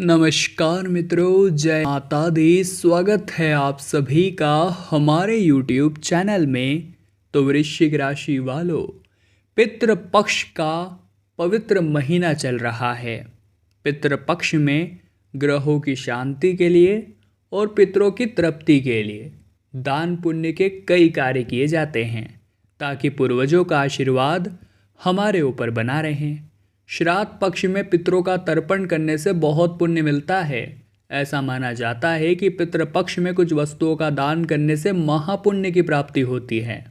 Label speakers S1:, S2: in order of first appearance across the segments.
S1: नमस्कार मित्रों, जय माता दी। स्वागत है आप सभी का हमारे YouTube चैनल में। तो वृश्चिक राशि वालों, पितृपक्ष का पवित्र महीना चल रहा है। पितृपक्ष में ग्रहों की शांति के लिए और पितरों की तृप्ति के लिए दान पुण्य के कई कार्य किए जाते हैं ताकि पूर्वजों का आशीर्वाद हमारे ऊपर बना रहे। श्राद्ध पक्ष में पितरों का तर्पण करने से बहुत पुण्य मिलता है। ऐसा माना जाता है कि पितृपक्ष में कुछ वस्तुओं का दान करने से महापुण्य की प्राप्ति होती है।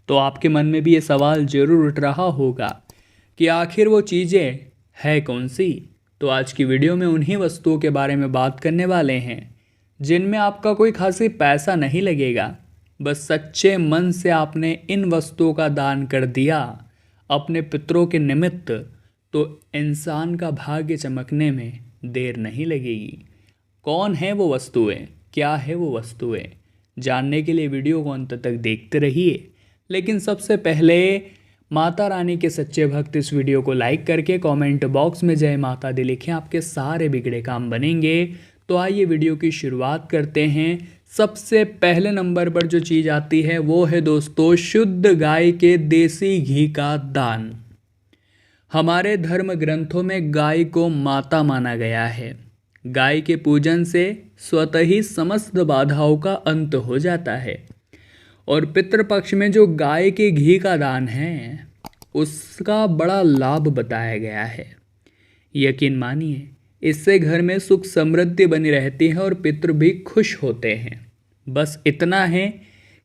S1: तो आपके मन में भी ये सवाल जरूर उठ रहा होगा कि आखिर वो चीज़ें है कौन सी। तो आज की वीडियो में उन्हीं वस्तुओं के बारे में बात करने वाले हैं जिनमें आपका कोई खासी पैसा नहीं लगेगा। बस सच्चे मन से आपने इन वस्तुओं का दान कर दिया अपने पितरों के निमित्त, तो इंसान का भाग्य चमकने में देर नहीं लगेगी। कौन है वो वस्तुएं, क्या है वो वस्तुएं, जानने के लिए वीडियो को अंत तक देखते रहिए। लेकिन सबसे पहले माता रानी के सच्चे भक्त इस वीडियो को लाइक करके कमेंट बॉक्स में जय माता दी लिखें, आपके सारे बिगड़े काम बनेंगे। तो आइए वीडियो की शुरुआत करते हैं। सबसे पहले नंबर पर जो चीज़ आती है वो है दोस्तों शुद्ध गाय के देसी घी का दान। हमारे धर्म ग्रंथों में गाय को माता माना गया है। गाय के पूजन से स्वतः ही समस्त बाधाओं का अंत हो जाता है। और पितृपक्ष में जो गाय के घी का दान है उसका बड़ा लाभ बताया गया है। यकीन मानिए, इससे घर में सुख समृद्धि बनी रहती है और पितृ भी खुश होते हैं। बस इतना है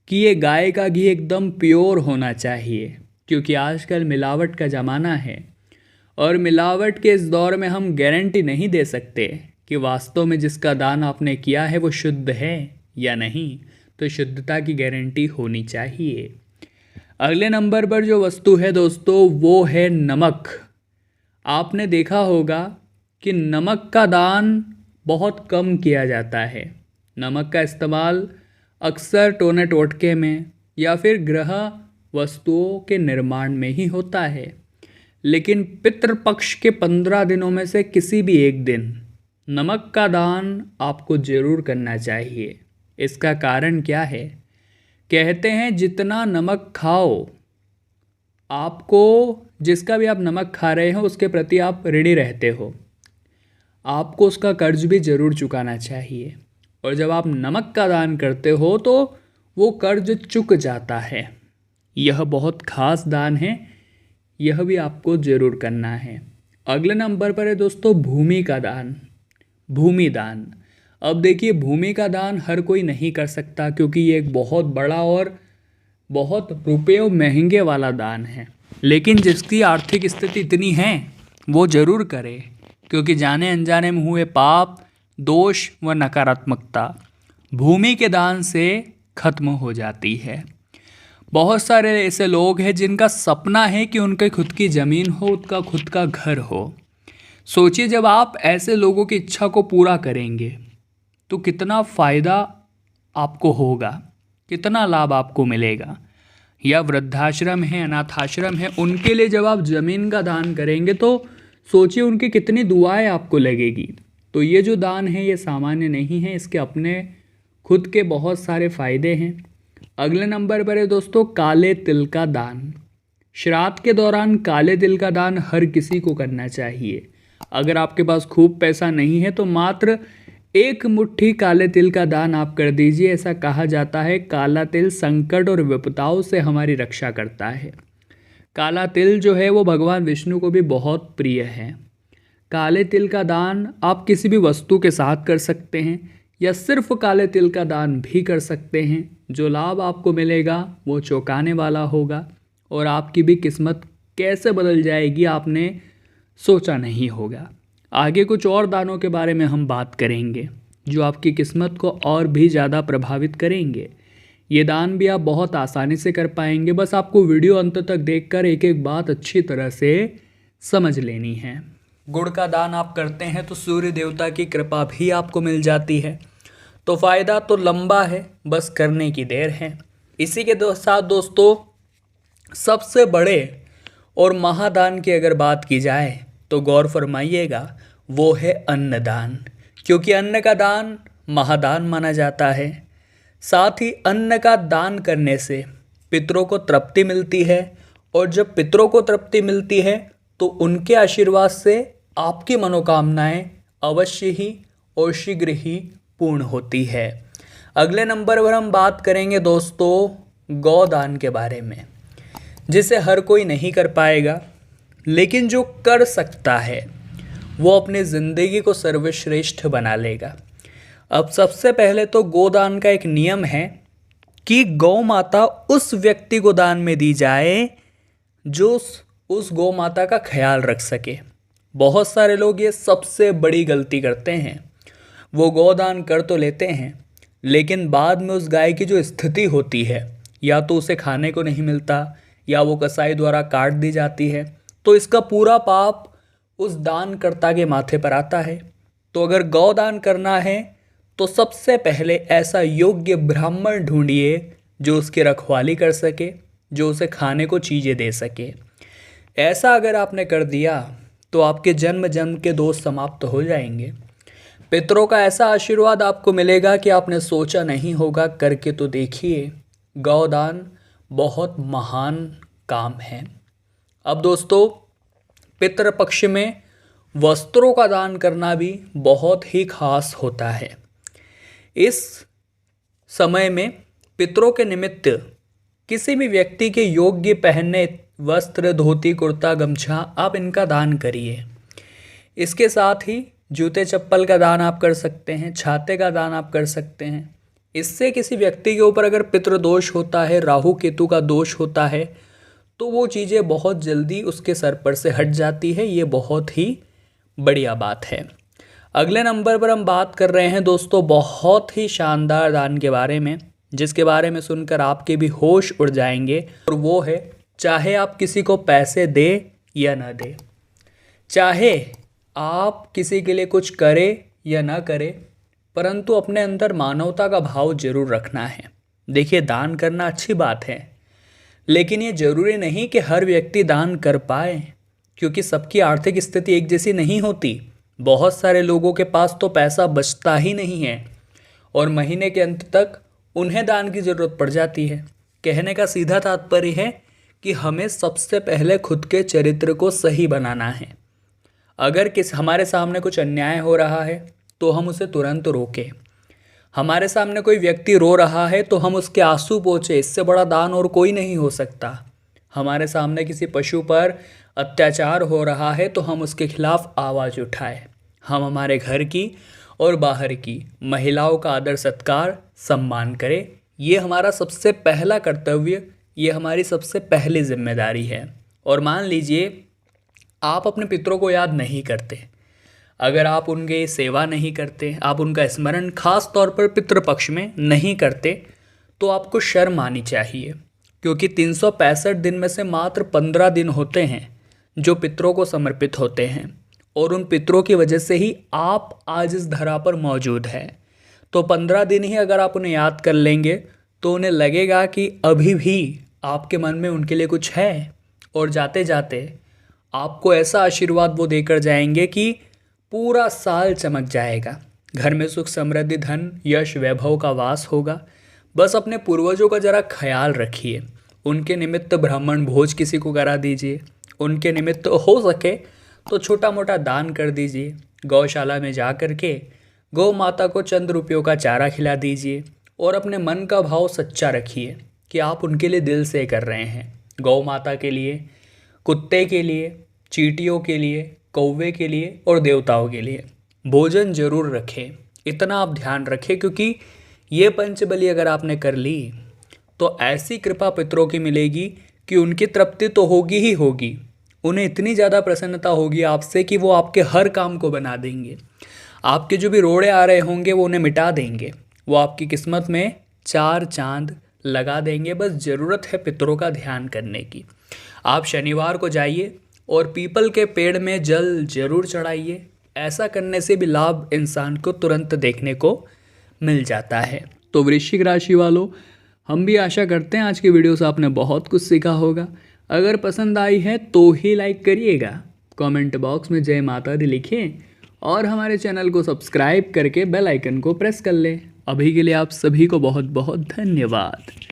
S1: कि ये गाय का घी एकदम प्योर होना चाहिए, क्योंकि आजकल मिलावट का ज़माना है और मिलावट के इस दौर में हम गारंटी नहीं दे सकते कि वास्तव में जिसका दान आपने किया है वो शुद्ध है या नहीं। तो शुद्धता की गारंटी होनी चाहिए। अगले नंबर पर जो वस्तु है दोस्तों वो है नमक। आपने देखा होगा कि नमक का दान बहुत कम किया जाता है। नमक का इस्तेमाल अक्सर टोने टोटके में या फिर गृह वस्तुओं के निर्माण में ही होता है। लेकिन पितृपक्ष के 15 दिनों में से किसी भी एक दिन नमक का दान आपको जरूर करना चाहिए। इसका कारण क्या है? कहते हैं जितना नमक खाओ, आपको जिसका भी आप नमक खा रहे हो उसके प्रति आप ऋणी रहते हो, आपको उसका कर्ज भी ज़रूर चुकाना चाहिए। और जब आप नमक का दान करते हो तो वो कर्ज चुक जाता है। यह बहुत खास दान है, यह भी आपको ज़रूर करना है। अगले नंबर पर है दोस्तों भूमि का दान, भूमि दान। अब देखिए, भूमि का दान हर कोई नहीं कर सकता क्योंकि ये एक बहुत बड़ा और बहुत रुपयों महंगे वाला दान है। लेकिन जिसकी आर्थिक स्थिति इतनी है वो ज़रूर करे, क्योंकि जाने अनजाने में हुए पाप, दोष व नकारात्मकता भूमि के दान से खत्म हो जाती है। बहुत सारे ऐसे लोग हैं जिनका सपना है कि उनके खुद की ज़मीन हो, उनका खुद का घर हो। सोचिए, जब आप ऐसे लोगों की इच्छा को पूरा करेंगे तो कितना फ़ायदा आपको होगा, कितना लाभ आपको मिलेगा। या वृद्धाश्रम है, अनाथाश्रम है, उनके लिए जब आप ज़मीन का दान करेंगे तो सोचिए उनकी कितनी दुआएं आपको लगेगी। तो ये जो दान है ये सामान्य नहीं है, इसके अपने खुद के बहुत सारे फ़ायदे हैं। अगले नंबर पर है दोस्तों काले तिल का दान। श्राद्ध के दौरान काले तिल का दान हर किसी को करना चाहिए। अगर आपके पास खूब पैसा नहीं है तो मात्र 1 मुट्ठी काले तिल का दान आप कर दीजिए। ऐसा कहा जाता है काला तिल संकट और विपदाओं से हमारी रक्षा करता है। काला तिल जो है वो भगवान विष्णु को भी बहुत प्रिय है। काले तिल का दान आप किसी भी वस्तु के साथ कर सकते हैं या सिर्फ काले तिल का दान भी कर सकते हैं। जो लाभ आपको मिलेगा वो चौंकाने वाला होगा और आपकी भी किस्मत कैसे बदल जाएगी आपने सोचा नहीं होगा। आगे कुछ और दानों के बारे में हम बात करेंगे जो आपकी किस्मत को और भी ज़्यादा प्रभावित करेंगे। ये दान भी आप बहुत आसानी से कर पाएंगे। बस आपको वीडियो अंत तक देखकर एक एक बात अच्छी तरह से समझ लेनी है। गुड़ का दान आप करते हैं तो सूर्य देवता की कृपा भी आपको मिल जाती है। तो फ़ायदा तो लंबा है, बस करने की देर है। इसी के साथ दोस्तों सबसे बड़े और महादान की अगर बात की जाए तो गौर फरमाइएगा, वो है अन्नदान, क्योंकि अन्न का दान महादान माना जाता है। साथ ही अन्न का दान करने से पितरों को तृप्ति मिलती है, और जब पितरों को तृप्ति मिलती है तो उनके आशीर्वाद से आपकी मनोकामनाएं अवश्य ही और शीघ्र ही पूर्ण होती है। अगले नंबर पर हम बात करेंगे दोस्तों गौदान के बारे में, जिसे हर कोई नहीं कर पाएगा, लेकिन जो कर सकता है वो अपनी ज़िंदगी को सर्वश्रेष्ठ बना लेगा। अब सबसे पहले तो गोदान का एक नियम है कि गौ माता उस व्यक्ति को दान में दी जाए जो उस गौ माता का ख्याल रख सके। बहुत सारे लोग ये सबसे बड़ी गलती करते हैं, वो गोदान कर तो लेते हैं लेकिन बाद में उस गाय की जो स्थिति होती है, या तो उसे खाने को नहीं मिलता या वो कसाई द्वारा काट दी जाती है, तो इसका पूरा पाप उस दानकर्ता के माथे पर आता है। तो अगर गौदान करना है तो सबसे पहले ऐसा योग्य ब्राह्मण ढूंढिए जो उसकी रखवाली कर सके, जो उसे खाने को चीज़ें दे सके। ऐसा अगर आपने कर दिया तो आपके जन्म जन्म के दोष समाप्त हो जाएंगे। पितरों का ऐसा आशीर्वाद आपको मिलेगा कि आपने सोचा नहीं होगा। करके तो देखिए, गौदान बहुत महान काम है। अब दोस्तों, पितृपक्ष में वस्त्रों का दान करना भी बहुत ही खास होता है। इस समय में पितरों के निमित्त किसी भी व्यक्ति के योग्य पहनने वस्त्र, धोती, कुर्ता, गमछा, आप इनका दान करिए। इसके साथ ही जूते चप्पल का दान आप कर सकते हैं, छाते का दान आप कर सकते हैं। इससे किसी व्यक्ति के ऊपर अगर पितृदोष होता है, राहु केतु का दोष होता है, तो वो चीज़ें बहुत जल्दी उसके सर पर से हट जाती है। ये बहुत ही बढ़िया बात है। अगले नंबर पर हम बात कर रहे हैं दोस्तों बहुत ही शानदार दान के बारे में, जिसके बारे में सुनकर आपके भी होश उड़ जाएंगे, और वो है चाहे आप किसी को पैसे दे या ना दे, चाहे आप किसी के लिए कुछ करें या ना करें, परंतु अपने अंदर मानवता का भाव जरूर रखना है। देखिए, दान करना अच्छी बात है, लेकिन ये जरूरी नहीं कि हर व्यक्ति दान कर पाए, क्योंकि सबकी आर्थिक स्थिति एक जैसी नहीं होती। बहुत सारे लोगों के पास तो पैसा बचता ही नहीं है और महीने के अंत तक उन्हें दान की ज़रूरत पड़ जाती है। कहने का सीधा तात्पर्य है कि हमें सबसे पहले खुद के चरित्र को सही बनाना है। अगर हमारे सामने कुछ अन्याय हो रहा है तो हम उसे तुरंत रोकें। हमारे सामने कोई व्यक्ति रो रहा है तो हम उसके आंसू पोंछे, इससे बड़ा दान और कोई नहीं हो सकता। हमारे सामने किसी पशु पर अत्याचार हो रहा है तो हम उसके खिलाफ आवाज़ उठाएं। हम हमारे घर की और बाहर की महिलाओं का आदर सत्कार सम्मान करें। ये हमारा सबसे पहला कर्तव्य, ये हमारी सबसे पहली जिम्मेदारी है। और मान लीजिए आप अपने पितरों को याद नहीं करते, अगर आप उनके सेवा नहीं करते, आप उनका स्मरण खास तौर पर पितृपक्ष में नहीं करते, तो आपको शर्म आनी चाहिए, क्योंकि 365 दिन में से मात्र 15 दिन होते हैं जो पितरों को समर्पित होते हैं, और उन पितरों की वजह से ही आप आज इस धरा पर मौजूद हैं। तो 15 दिन ही अगर आप उन्हें याद कर लेंगे तो उन्हें लगेगा कि अभी भी आपके मन में उनके लिए कुछ है, और जाते जाते आपको ऐसा आशीर्वाद वो देकर जाएंगे कि पूरा साल चमक जाएगा। घर में सुख, समृद्धि, धन, यश, वैभव का वास होगा। बस अपने पूर्वजों का ज़रा ख्याल रखिए। उनके निमित्त ब्राह्मण भोज किसी को करा दीजिए। उनके निमित्त हो सके तो छोटा मोटा दान कर दीजिए। गौशाला में जा कर के गौ माता को चंद रुपयों का चारा खिला दीजिए, और अपने मन का भाव सच्चा रखिए कि आप उनके लिए दिल से कर रहे हैं। गौ माता के लिए, कुत्ते के लिए, चींटियों के लिए, कौवे के लिए और देवताओं के लिए भोजन जरूर रखें। इतना आप ध्यान रखें, क्योंकि ये पंचबली अगर आपने कर ली तो ऐसी कृपा पितरों की मिलेगी कि उनकी तृप्ति तो होगी ही होगी। उन्हें इतनी ज़्यादा प्रसन्नता होगी आपसे कि वो आपके हर काम को बना देंगे। आपके जो भी रोड़े आ रहे होंगे वो उन्हें मिटा देंगे। वो आपकी किस्मत में 4 चांद लगा देंगे। बस ज़रूरत है पितरों का ध्यान करने की। आप शनिवार को जाइए और पीपल के पेड़ में जल जरूर चढ़ाइए। ऐसा करने से भी लाभ इंसान को तुरंत देखने को मिल जाता है। तो वृश्चिक राशि वालों, हम भी आशा करते हैं आज की वीडियो से आपने बहुत कुछ सीखा होगा। अगर पसंद आई है तो ही लाइक करिएगा, कमेंट बॉक्स में जय माता दी लिखें और हमारे चैनल को सब्सक्राइब करके बेल आइकन को प्रेस कर लें। अभी के लिए आप सभी को बहुत बहुत धन्यवाद।